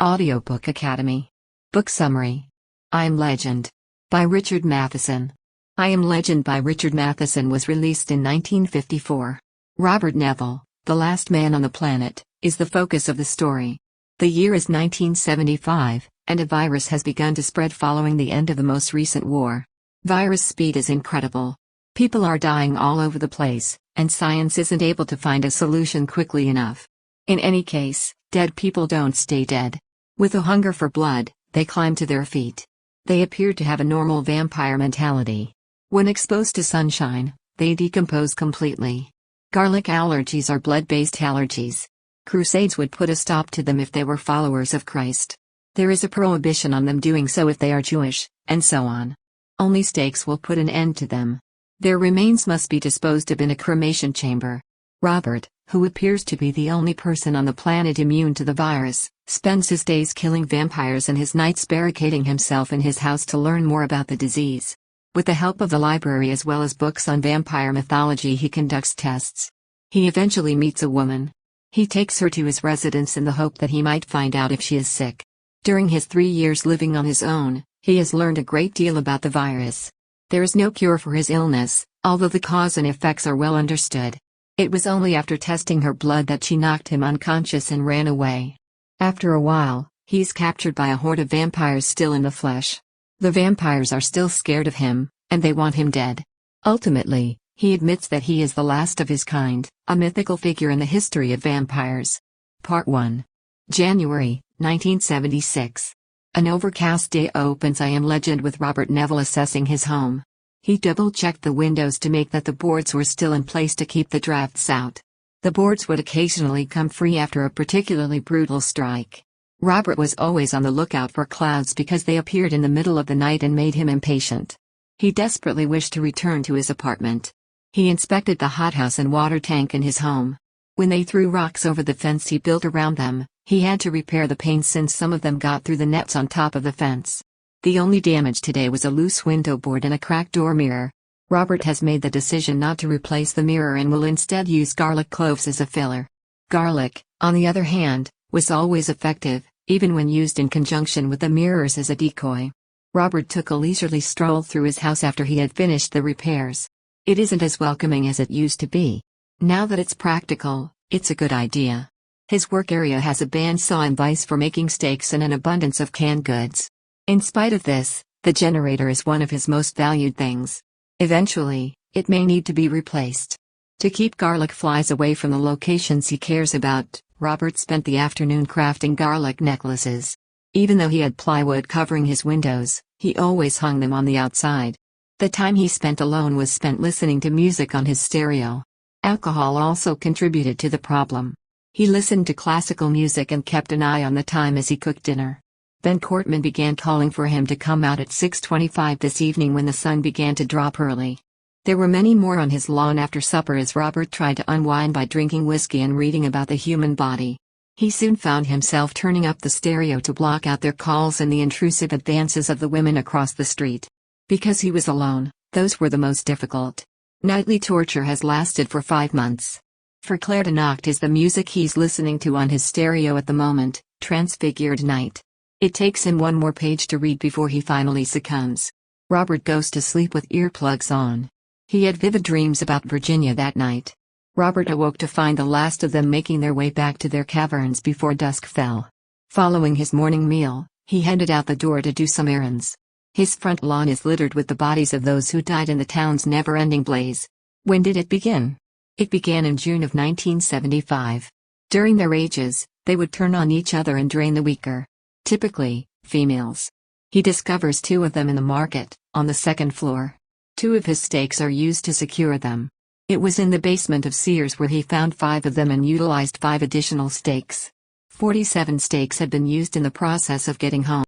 Audiobook Academy. Book Summary. I Am Legend. By Richard Matheson. I Am Legend by Richard Matheson was released in 1954. Robert Neville, the last man on the planet, is the focus of the story. The year is 1975, and a virus has begun to spread following the end of the most recent war. Virus speed is incredible. People are dying all over the place, and science isn't able to find a solution quickly enough. In any case, dead people don't stay dead. With a hunger for blood, they climb to their feet. They appear to have a normal vampire mentality. When exposed to sunshine, they decompose completely. Garlic allergies are blood-based allergies. Crusades would put a stop to them if they were followers of Christ. There is a prohibition on them doing so if they are Jewish, and so on. Only stakes will put an end to them. Their remains must be disposed of in a cremation chamber. Robert, who appears to be the only person on the planet immune to the virus, spends his days killing vampires and his nights barricading himself in his house to learn more about the disease. With the help of the library as well as books on vampire mythology, he conducts tests. He eventually meets a woman. He takes her to his residence in the hope that he might find out if she is sick. During his 3 years living on his own, he has learned a great deal about the virus. There is no cure for his illness, although the cause and effects are well understood. It was only after testing her blood that she knocked him unconscious and ran away. After a while, he's captured by a horde of vampires still in the flesh. The vampires are still scared of him, and they want him dead. Ultimately, he admits that he is the last of his kind, a mythical figure in the history of vampires. Part 1. January, 1976. An overcast day opens I Am Legend with Robert Neville assessing his home. He double-checked the windows to make that the boards were still in place to keep the drafts out. The boards would occasionally come free after a particularly brutal strike. Robert was always on the lookout for clouds because they appeared in the middle of the night and made him impatient. He desperately wished to return to his apartment. He inspected the hothouse and water tank in his home. When they threw rocks over the fence he built around them, he had to repair the panes since some of them got through the nets on top of the fence. The only damage today was a loose window board and a cracked door mirror. Robert has made the decision not to replace the mirror and will instead use garlic cloves as a filler. Garlic, on the other hand, was always effective, even when used in conjunction with the mirrors as a decoy. Robert took a leisurely stroll through his house after he had finished the repairs. It isn't as welcoming as it used to be. Now that it's practical, it's a good idea. His work area has a bandsaw and vise for making steaks and an abundance of canned goods. In spite of this, the generator is one of his most valued things. Eventually, it may need to be replaced. To keep garlic flies away from the locations he cares about, Robert spent the afternoon crafting garlic necklaces. Even though he had plywood covering his windows, he always hung them on the outside. The time he spent alone was spent listening to music on his stereo. Alcohol also contributed to the problem. He listened to classical music and kept an eye on the time as he cooked dinner. Ben Cortman began calling for him to come out at 6:25 this evening when the sun began to drop early. There were many more on his lawn after supper as Robert tried to unwind by drinking whiskey and reading about the human body. He soon found himself turning up the stereo to block out their calls and the intrusive advances of the women across the street. Because he was alone, those were the most difficult. Nightly torture has lasted for 5 months. For Claire de Nacht is the music he's listening to on his stereo at the moment, Transfigured Night. It takes him one more page to read before he finally succumbs. Robert goes to sleep with earplugs on. He had vivid dreams about Virginia that night. Robert awoke to find the last of them making their way back to their caverns before dusk fell. Following his morning meal, he headed out the door to do some errands. His front lawn is littered with the bodies of those who died in the town's never-ending blaze. When did it begin? It began in June of 1975. During their rages, they would turn on each other and drain the weaker. Typically, females. He discovers 2 of them in the market, on the 2nd floor. 2 of his stakes are used to secure them. It was in the basement of Sears where he found 5 of them and utilized 5 additional stakes. 47 stakes had been used in the process of getting home.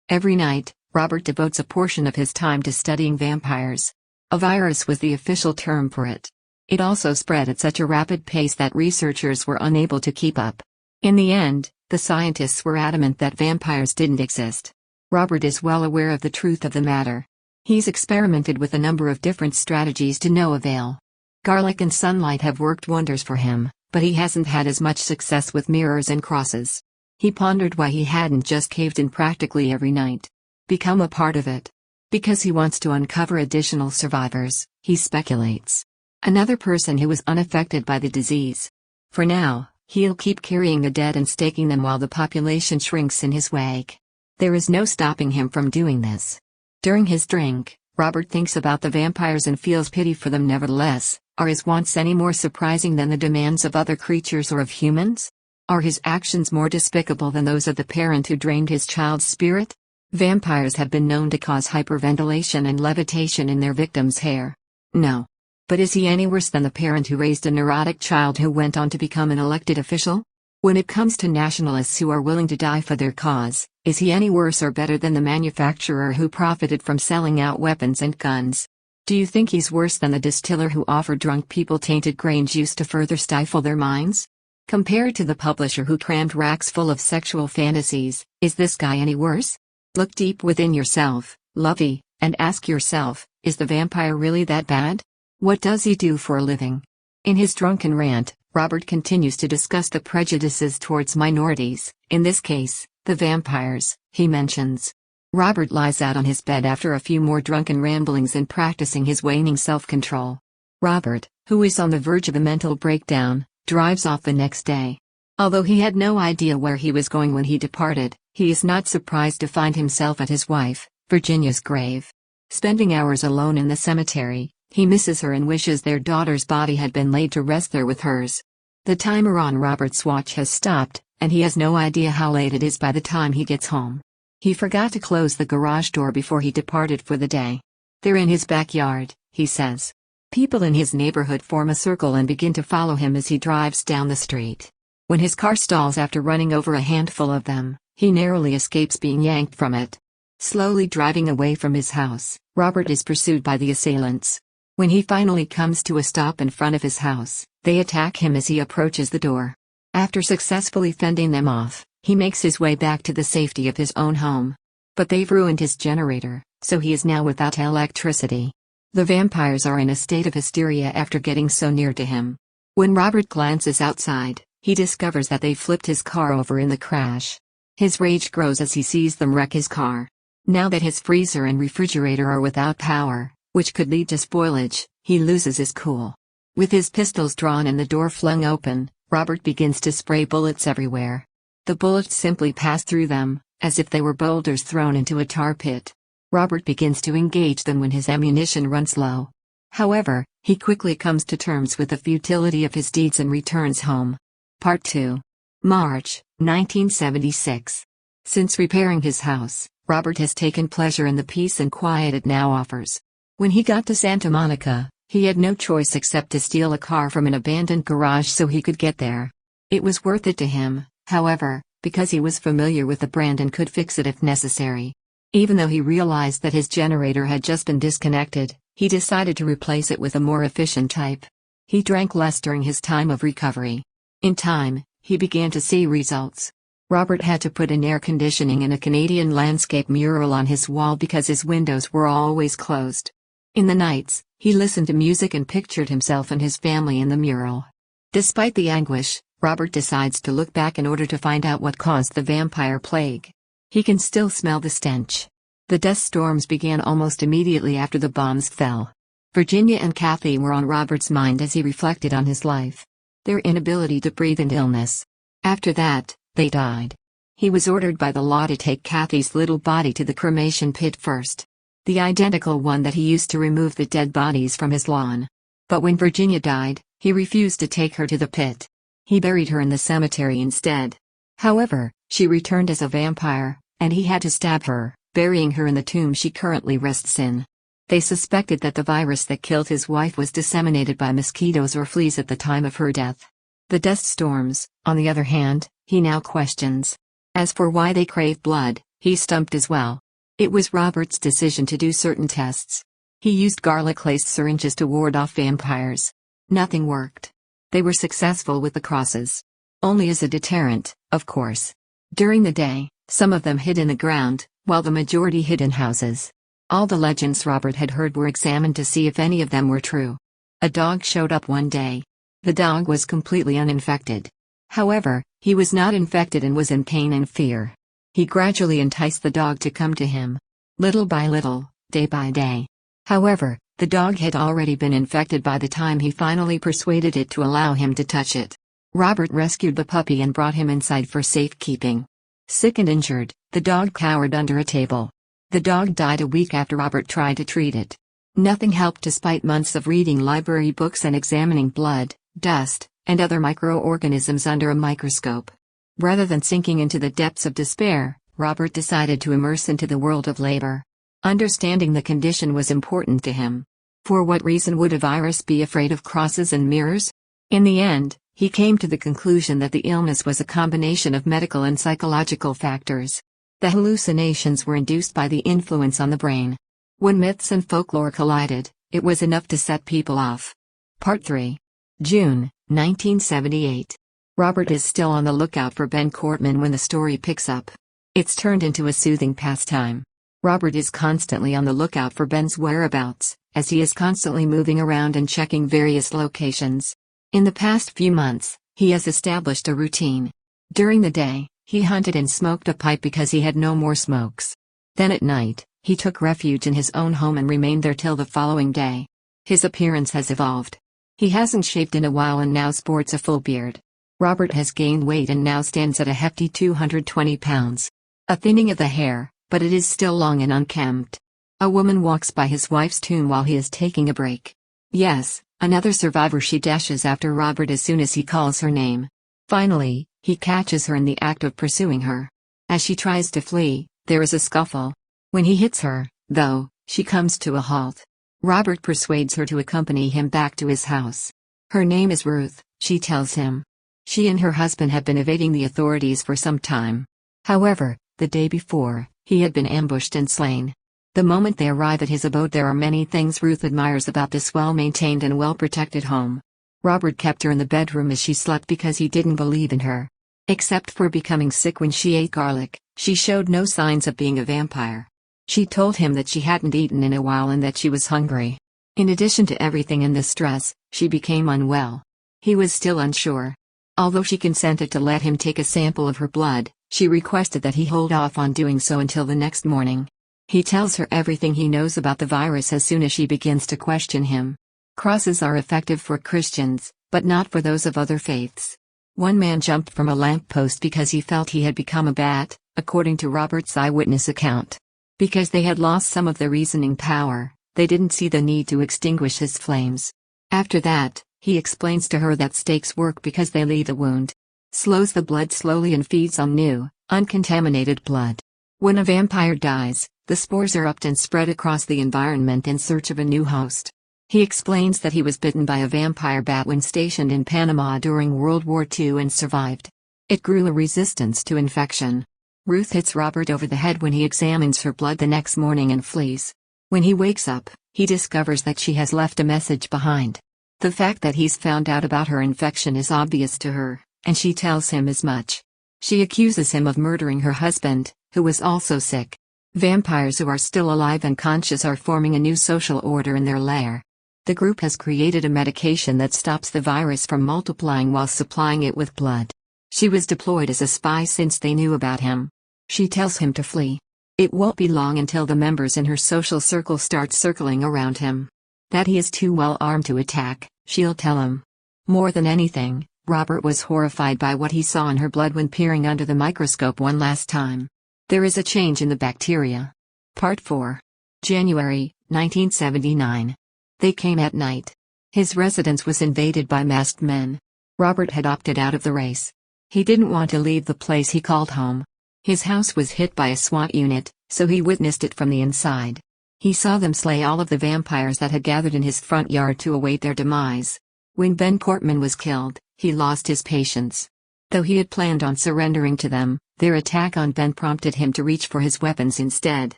Every night, Robert devotes a portion of his time to studying vampires. A virus was the official term for it. It also spread at such a rapid pace that researchers were unable to keep up. In the end, the scientists were adamant that vampires didn't exist. Robert is well aware of the truth of the matter. He's experimented with a number of different strategies to no avail. Garlic and sunlight have worked wonders for him, but he hasn't had as much success with mirrors and crosses. He pondered why he hadn't just caved in practically every night. Become a part of it. Because he wants to uncover additional survivors, he speculates. Another person who was unaffected by the disease. For now, he'll keep carrying the dead and staking them while the population shrinks in his wake. There is no stopping him from doing this. During his drink, Robert thinks about the vampires and feels pity for them nevertheless. Are his wants any more surprising than the demands of other creatures or of humans? Are his actions more despicable than those of the parent who drained his child's spirit? Vampires have been known to cause hyperventilation and levitation in their victims' hair. No. But is he any worse than the parent who raised a neurotic child who went on to become an elected official? When it comes to nationalists who are willing to die for their cause, is he any worse or better than the manufacturer who profited from selling out weapons and guns? Do you think he's worse than the distiller who offered drunk people tainted grain juice to further stifle their minds? Compared to the publisher who crammed racks full of sexual fantasies, is this guy any worse? Look deep within yourself, lovey, and ask yourself, is the vampire really that bad? What does he do for a living? In his drunken rant, Robert continues to discuss the prejudices towards minorities, in this case, the vampires, he mentions. Robert lies out on his bed after a few more drunken ramblings and practicing his waning self-control. Robert, who is on the verge of a mental breakdown, drives off the next day. Although he had no idea where he was going when he departed, he is not surprised to find himself at his wife, Virginia's grave. Spending hours alone in the cemetery, he misses her and wishes their daughter's body had been laid to rest there with hers. The timer on Robert's watch has stopped, and he has no idea how late it is by the time he gets home. He forgot to close the garage door before he departed for the day. They're in his backyard, he says. People in his neighborhood form a circle and begin to follow him as he drives down the street. When his car stalls after running over a handful of them, he narrowly escapes being yanked from it. Slowly driving away from his house, Robert is pursued by the assailants. When he finally comes to a stop in front of his house, they attack him as he approaches the door. After successfully fending them off, he makes his way back to the safety of his own home. But they've ruined his generator, so he is now without electricity. The vampires are in a state of hysteria after getting so near to him. When Robert glances outside, he discovers that they flipped his car over in the crash. His rage grows as he sees them wreck his car. Now that his freezer and refrigerator are without power, which could lead to spoilage, he loses his cool. With his pistols drawn and the door flung open, Robert begins to spray bullets everywhere. The bullets simply pass through them, as if they were boulders thrown into a tar pit. Robert begins to engage them when his ammunition runs low. However, he quickly comes to terms with the futility of his deeds and returns home. Part 2. March, 1976. Since repairing his house, Robert has taken pleasure in the peace and quiet it now offers. When he got to Santa Monica, he had no choice except to steal a car from an abandoned garage so he could get there. It was worth it to him, however, because he was familiar with the brand and could fix it if necessary. Even though he realized that his generator had just been disconnected, he decided to replace it with a more efficient type. He drank less during his time of recovery. In time, he began to see results. Robert had to put in air conditioning and a Canadian landscape mural on his wall because his windows were always closed. In the nights, he listened to music and pictured himself and his family in the mural. Despite the anguish, Robert decides to look back in order to find out what caused the vampire plague. He can still smell the stench. The dust storms began almost immediately after the bombs fell. Virginia and Kathy were on Robert's mind as he reflected on his life. Their inability to breathe and illness. After that, they died. He was ordered by the law to take Kathy's little body to the cremation pit first. The identical one that he used to remove the dead bodies from his lawn. But when Virginia died, he refused to take her to the pit. He buried her in the cemetery instead. However, she returned as a vampire, and he had to stab her, burying her in the tomb she currently rests in. They suspected that the virus that killed his wife was disseminated by mosquitoes or fleas at the time of her death. The dust storms, on the other hand, he now questions. As for why they crave blood, he's stumped as well. It was Robert's decision to do certain tests. He used garlic-laced syringes to ward off vampires. Nothing worked. They were successful with the crosses. Only as a deterrent, of course. During the day, some of them hid in the ground, while the majority hid in houses. All the legends Robert had heard were examined to see if any of them were true. A dog showed up one day. The dog was completely uninfected. However, He was not infected and was in pain and fear. He gradually enticed the dog to come to him. Little by little, day by day. However, the dog had already been infected by the time he finally persuaded it to allow him to touch it. Robert rescued the puppy and brought him inside for safekeeping. Sick and injured, the dog cowered under a table. The dog died a week after Robert tried to treat it. Nothing helped despite months of reading library books and examining blood, dust, and other microorganisms under a microscope. Rather than sinking into the depths of despair, Robert decided to immerse into the world of labor. Understanding the condition was important to him. For what reason would a virus be afraid of crosses and mirrors? In the end, he came to the conclusion that the illness was a combination of medical and psychological factors. The hallucinations were induced by the influence on the brain. When myths and folklore collided, it was enough to set people off. Part 3. June, 1978. Robert is still on the lookout for Ben Cortman when the story picks up. It's turned into a soothing pastime. Robert is constantly on the lookout for Ben's whereabouts, as he is constantly moving around and checking various locations. In the past few months, he has established a routine. During the day, he hunted and smoked a pipe because he had no more smokes. Then at night, he took refuge in his own home and remained there till the following day. His appearance has evolved. He hasn't shaved in a while and now sports a full beard. Robert has gained weight and now stands at a hefty 220 pounds. A thinning of the hair, but it is still long and unkempt. A woman walks by his wife's tomb while he is taking a break. Yes, another survivor. She dashes after Robert as soon as he calls her name. Finally, he catches her in the act of pursuing her. As she tries to flee, there is a scuffle. When he hits her, though, she comes to a halt. Robert persuades her to accompany him back to his house. Her name is Ruth, she tells him. She and her husband have been evading the authorities for some time. However, the day before, he had been ambushed and slain. The moment they arrive at his abode, there are many things Ruth admires about this well-maintained and well-protected home. Robert kept her in the bedroom as she slept because he didn't believe in her. Except for becoming sick when she ate garlic, she showed no signs of being a vampire. She told him that she hadn't eaten in a while and that she was hungry. In addition to everything in the stress, she became unwell. He was still unsure. Although she consented to let him take a sample of her blood, she requested that he hold off on doing so until the next morning. He tells her everything he knows about the virus as soon as she begins to question him. Crosses are effective for Christians, but not for those of other faiths. One man jumped from a lamppost because he felt he had become a bat, according to Robert's eyewitness account. Because they had lost some of their reasoning power, they didn't see the need to extinguish his flames. After that, he explains to her that stakes work because they leave the wound, slows the blood slowly and feeds on new, uncontaminated blood. When a vampire dies, the spores are upped and spread across the environment in search of a new host. He explains that he was bitten by a vampire bat when stationed in Panama during World War II and survived. It grew a resistance to infection. Ruth hits Robert over the head when he examines her blood the next morning and flees. When he wakes up, he discovers that she has left a message behind. The fact that he's found out about her infection is obvious to her, and she tells him as much. She accuses him of murdering her husband, who was also sick. Vampires who are still alive and conscious are forming a new social order in their lair. The group has created a medication that stops the virus from multiplying while supplying it with blood. She was deployed as a spy since they knew about him. She tells him to flee. It won't be long until the members in her social circle start circling around him. That he is too well armed to attack, she'll tell him. More than anything, Robert was horrified by what he saw in her blood when peering under the microscope one last time. There is a change in the bacteria. Part 4. January, 1979. They came at night. His residence was invaded by masked men. Robert had opted out of the race. He didn't want to leave the place he called home. His house was hit by a SWAT unit, so he witnessed it from the inside. He saw them slay all of the vampires that had gathered in his front yard to await their demise. When Ben Cortman was killed, he lost his patience. Though he had planned on surrendering to them, their attack on Ben prompted him to reach for his weapons instead.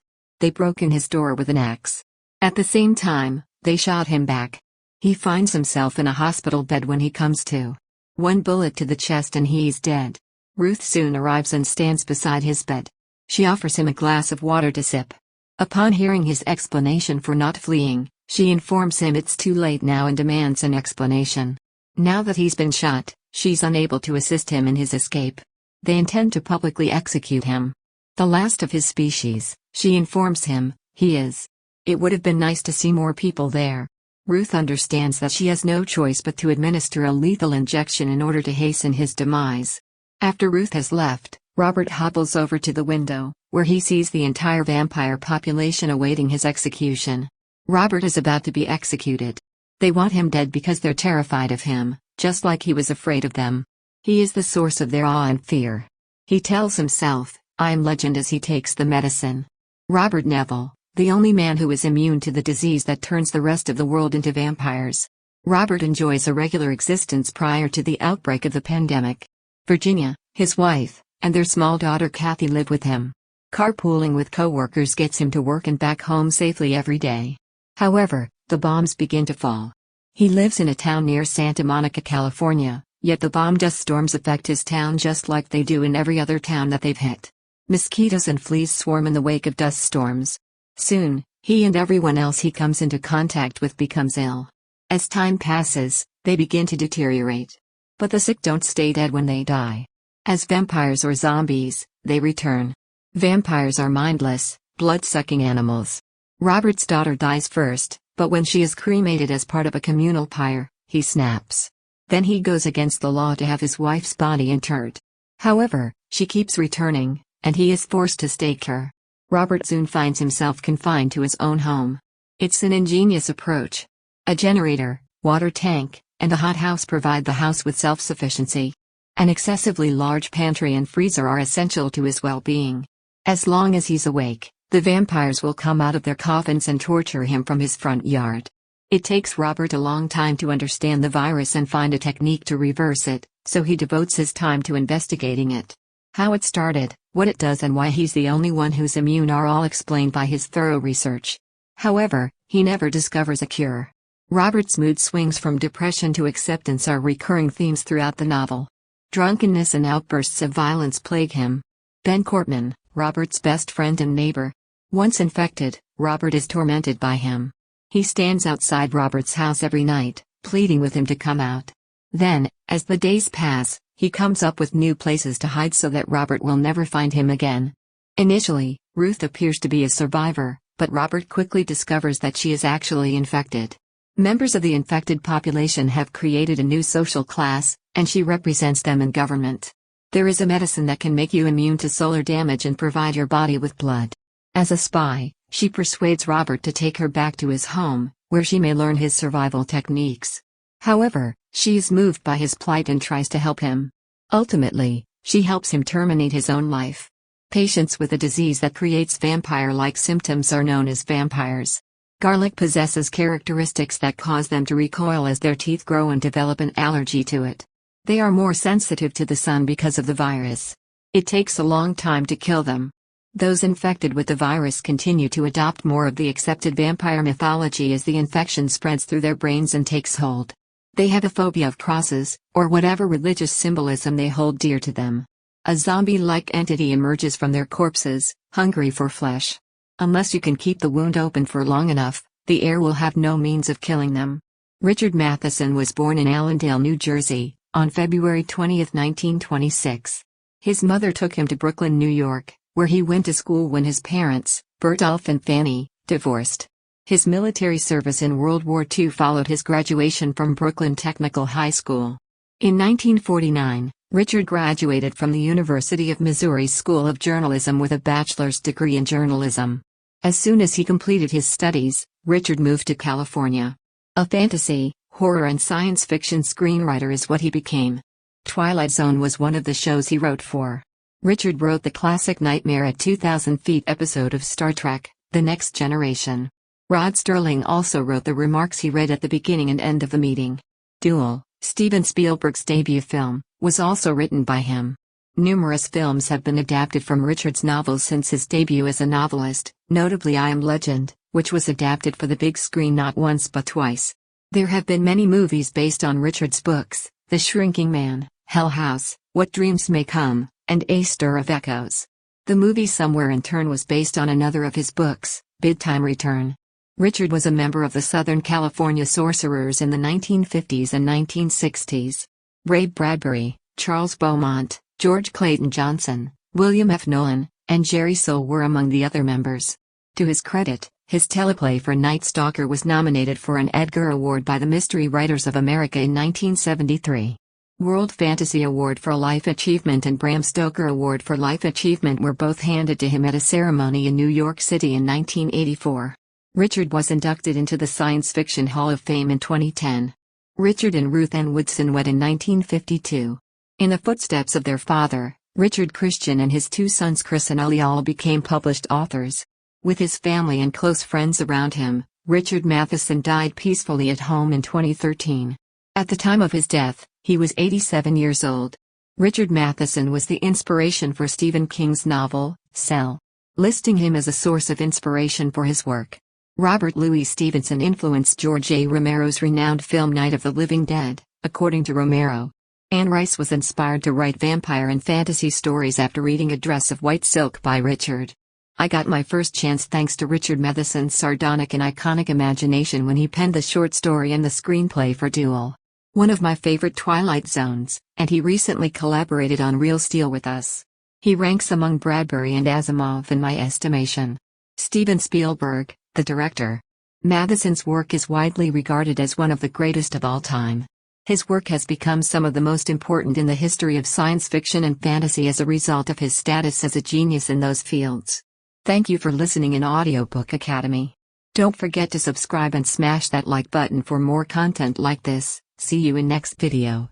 They broke in his door with an axe. At the same time, they shot him back. He finds himself in a hospital bed when he comes to. One bullet to the chest and he's dead. Ruth soon arrives and stands beside his bed. She offers him a glass of water to sip. Upon hearing his explanation for not fleeing, she informs him it's too late now and demands an explanation. Now that he's been shot, She's unable to assist him in his escape. They intend to publicly execute him. The last of his species, she informs him, he is. It would have been nice to see more people there. Ruth understands that she has no choice but to administer a lethal injection in order to hasten his demise. After Ruth has left, Robert hobbles over to the window, where he sees the entire vampire population awaiting his execution. Robert is about to be executed. They want him dead because they're terrified of him, just like he was afraid of them. He is the source of their awe and fear. He tells himself, "I am legend," as he takes the medicine. Robert Neville, the only man who is immune to the disease that turns the rest of the world into vampires. Robert enjoys a regular existence prior to the outbreak of the pandemic. Virginia, his wife, and their small daughter Kathy live with him. Carpooling with coworkers gets him to work and back home safely every day. However, the bombs begin to fall. He lives in a town near Santa Monica, California, yet the bomb dust storms affect his town just like they do in every other town that they've hit. Mosquitoes and fleas swarm in the wake of dust storms. Soon, he and everyone else he comes into contact with becomes ill. As time passes, they begin to deteriorate. But the sick don't stay dead when they die. As vampires or zombies, they return. Vampires are mindless, blood-sucking animals. Robert's daughter dies first, but when she is cremated as part of a communal pyre, he snaps. Then he goes against the law to have his wife's body interred. However, she keeps returning, and he is forced to stake her. Robert soon finds himself confined to his own home. It's an ingenious approach. A generator, water tank, and a hothouse provide the house with self-sufficiency. An excessively large pantry and freezer are essential to his well-being. As long as he's awake, the vampires will come out of their coffins and torture him from his front yard. It takes Robert a long time to understand the virus and find a technique to reverse it, so he devotes his time to investigating it. How it started, what it does, and why he's the only one who's immune are all explained by his thorough research. However, he never discovers a cure. Robert's mood swings from depression to acceptance are recurring themes throughout the novel. Drunkenness and outbursts of violence plague him. Ben Cortman, Robert's best friend and neighbor. Once infected, Robert is tormented by him. He stands outside Robert's house every night, pleading with him to come out. Then, as the days pass, he comes up with new places to hide so that Robert will never find him again. Initially, Ruth appears to be a survivor, but Robert quickly discovers that she is actually infected. Members of the infected population have created a new social class, and she represents them in government. There is a medicine that can make you immune to solar damage and provide your body with blood. As a spy, she persuades Robert to take her back to his home, where she may learn his survival techniques. However, she is moved by his plight and tries to help him. Ultimately, she helps him terminate his own life. Patients with a disease that creates vampire-like symptoms are known as vampires. Garlic possesses characteristics that cause them to recoil as their teeth grow and develop an allergy to it. They are more sensitive to the sun because of the virus. It takes a long time to kill them. Those infected with the virus continue to adopt more of the accepted vampire mythology as the infection spreads through their brains and takes hold. They have a phobia of crosses, or whatever religious symbolism they hold dear to them. A zombie-like entity emerges from their corpses, hungry for flesh. Unless you can keep the wound open for long enough, the air will have no means of killing them. Richard Matheson was born in Allendale, New Jersey, on February 20, 1926. His mother took him to Brooklyn, New York, where he went to school when his parents, Bertolf and Fanny, divorced. His military service in World War II followed his graduation from Brooklyn Technical High School. In 1949, Richard graduated from the University of Missouri School of Journalism with a bachelor's degree in journalism. As soon as he completed his studies, Richard moved to California. A fantasy, horror and science fiction screenwriter is what he became. Twilight Zone was one of the shows he wrote for. Richard wrote the classic Nightmare at 2,000 Feet episode of Star Trek, The Next Generation. Rod Serling also wrote the remarks he read at the beginning and end of the meeting. Duel, Steven Spielberg's debut film, was also written by him. Numerous films have been adapted from Richard's novels since his debut as a novelist, notably I Am Legend, which was adapted for the big screen not once but twice. There have been many movies based on Richard's books: The Shrinking Man, Hell House, What Dreams May Come, and A Stir of Echoes. The movie Somewhere in Turn was based on another of his books, Bid Time Return. Richard was a member of the Southern California Sorcerers in the 1950s and 1960s. Ray Bradbury, Charles Beaumont, George Clayton Johnson, William F. Nolan, and Jerry Soule were among the other members. To his credit, his teleplay for Night Stalker was nominated for an Edgar Award by the Mystery Writers of America in 1973. World Fantasy Award for Life Achievement and Bram Stoker Award for Life Achievement were both handed to him at a ceremony in New York City in 1984. Richard was inducted into the Science Fiction Hall of Fame in 2010. Richard and Ruth Ann Woodson wed in 1952. In the footsteps of their father, Richard Christian, and his two sons Chris and Ellie all became published authors. With his family and close friends around him, Richard Matheson died peacefully at home in 2013. At the time of his death, he was 87 years old. Richard Matheson was the inspiration for Stephen King's novel, Cell, listing him as a source of inspiration for his work. Robert Louis Stevenson influenced George A. Romero's renowned film Night of the Living Dead, according to Romero. Anne Rice was inspired to write vampire and fantasy stories after reading A Dress of White Silk by Richard. I got my first chance thanks to Richard Matheson's sardonic and iconic imagination when he penned the short story and the screenplay for Duel, one of my favorite Twilight Zones, and he recently collaborated on Real Steel with us. He ranks among Bradbury and Asimov in my estimation. Steven Spielberg, the director. Matheson's work is widely regarded as one of the greatest of all time. His work has become some of the most important in the history of science fiction and fantasy as a result of his status as a genius in those fields. Thank you for listening in Audiobook Academy. Don't forget to subscribe and smash that like button for more content like this. See you in next video.